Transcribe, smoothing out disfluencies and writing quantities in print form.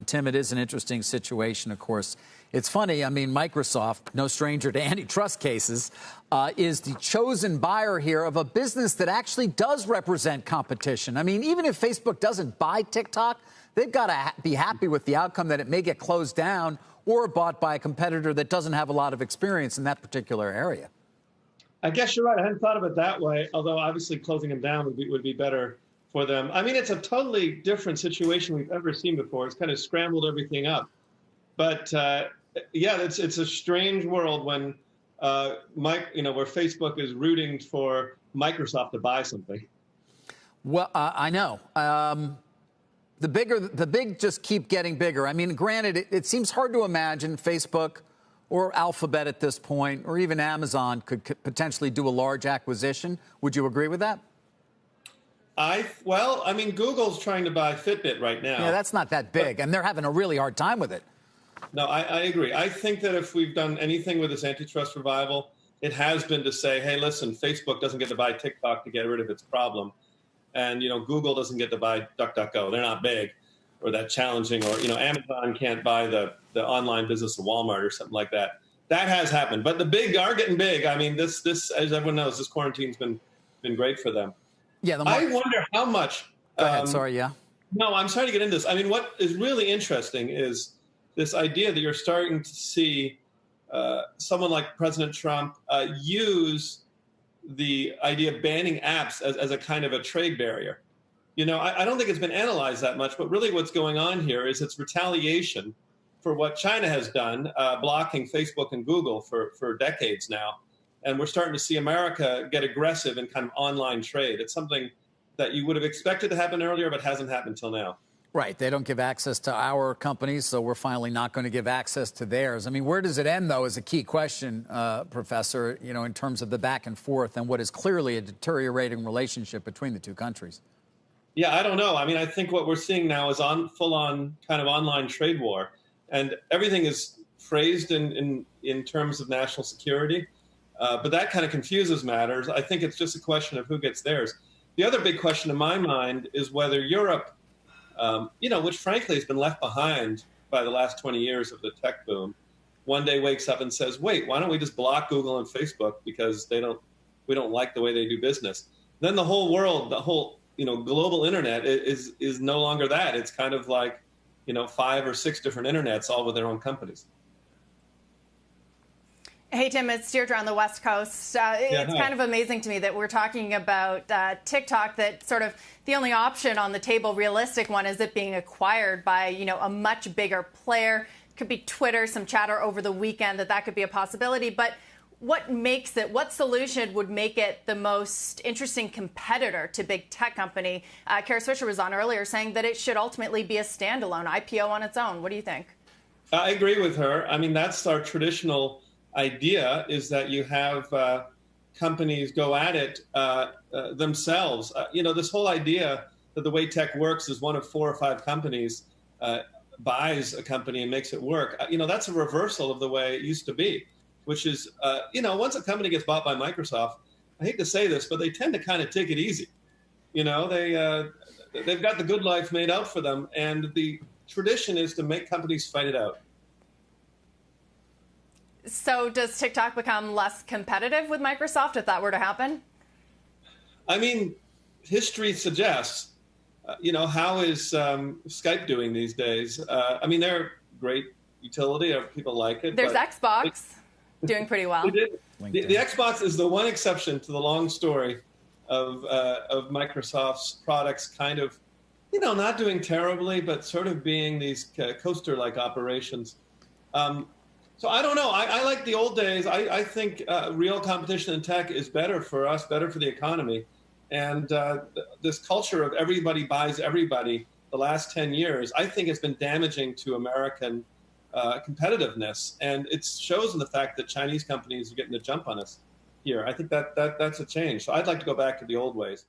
Tim, it is an interesting situation, of course. It's funny. I mean, Microsoft, no stranger to antitrust cases, is the chosen buyer here of a business that actually does represent competition. I mean, even if Facebook doesn't buy TikTok, they've got to be happy with the outcome that it may get closed down or bought by a competitor that doesn't have a lot of experience in that particular area. I guess you're right. I hadn't thought of it that way, although obviously closing them down would be better for them. I mean, it's a totally different situation we've ever seen before. It's kind of scrambled everything up. But yeah, it's a strange world when where Facebook is rooting for Microsoft to buy something. Well, I know. The big just keep getting bigger. I mean, granted, it seems hard to imagine Facebook or Alphabet at this point, or even Amazon could potentially do a large acquisition. Would you agree with that? Well, I mean, Google's trying to buy Fitbit right now. Yeah, that's not that big, and they're having a really hard time with it. No, I agree. I think that if we've done anything with this antitrust revival, it has been to say, hey, listen, Facebook doesn't get to buy TikTok to get rid of its problem. And, Google doesn't get to buy DuckDuckGo. They're not big or that challenging. Or, Amazon can't buy the online business of Walmart or something like that. That has happened. But the big are getting big. I mean, this as everyone knows, this quarantine's been great for them. Yeah, I wonder how much. Go ahead. Sorry, yeah. No, I'm sorry to get into this. I mean, what is really interesting is this idea that you're starting to see someone like President Trump use the idea of banning apps as a kind of a trade barrier. I don't think it's been analyzed that much, but really what's going on here is it's retaliation for what China has done, blocking Facebook and Google for decades now. And we're starting to see America get aggressive in kind of online trade. It's something that you would have expected to happen earlier, but hasn't happened till now. Right. They don't give access to our companies, so we're finally not going to give access to theirs. I mean, where does it end, though, is a key question, Professor, in terms of the back and forth and what is clearly a deteriorating relationship between the two countries. Yeah, I don't know. I mean, I think what we're seeing now is full-on kind of online trade war. And everything is phrased in terms of national security. But that kind of confuses matters. I think it's just a question of who gets theirs. The other big question in my mind is whether Europe, which frankly has been left behind by the last 20 years of the tech boom, one day wakes up and says, wait, why don't we just block Google and Facebook because we don't like the way they do business? Then the whole world, the whole global internet is no longer that. It's kind of like 5 or 6 different internets, all with their own companies. Hey, Tim, it's Deirdre on the West Coast. It's kind of amazing to me that we're talking about TikTok, that sort of the only option on the table, realistic one, is it being acquired by, a much bigger player. Could be Twitter, some chatter over the weekend that could be a possibility. But what solution would make it the most interesting competitor to big tech company? Kara Swisher was on earlier saying that it should ultimately be a standalone IPO on its own. What do you think? I agree with her. I mean, that's our traditional idea, is that you have companies go at it themselves. This whole idea that the way tech works is one of 4 or 5 companies buys a company and makes it work. That's a reversal of the way it used to be, which is, once a company gets bought by Microsoft, I hate to say this, but they tend to kind of take it easy. They've got the good life made out for them, and the tradition is to make companies fight it out. So does TikTok become less competitive with Microsoft if that were to happen? I mean, history suggests, how is Skype doing these days? I mean, they're great utility. People like it. There's Xbox doing pretty well. The Xbox is the one exception to the long story of Microsoft's products kind of, not doing terribly, but sort of being these coaster-like operations. So I don't know. I like the old days. I think real competition in tech is better for us, better for the economy. And this culture of everybody buys everybody the last 10 years, I think it's been damaging to American competitiveness. And it shows in the fact that Chinese companies are getting the jump on us here. I think that's a change. So I'd like to go back to the old ways.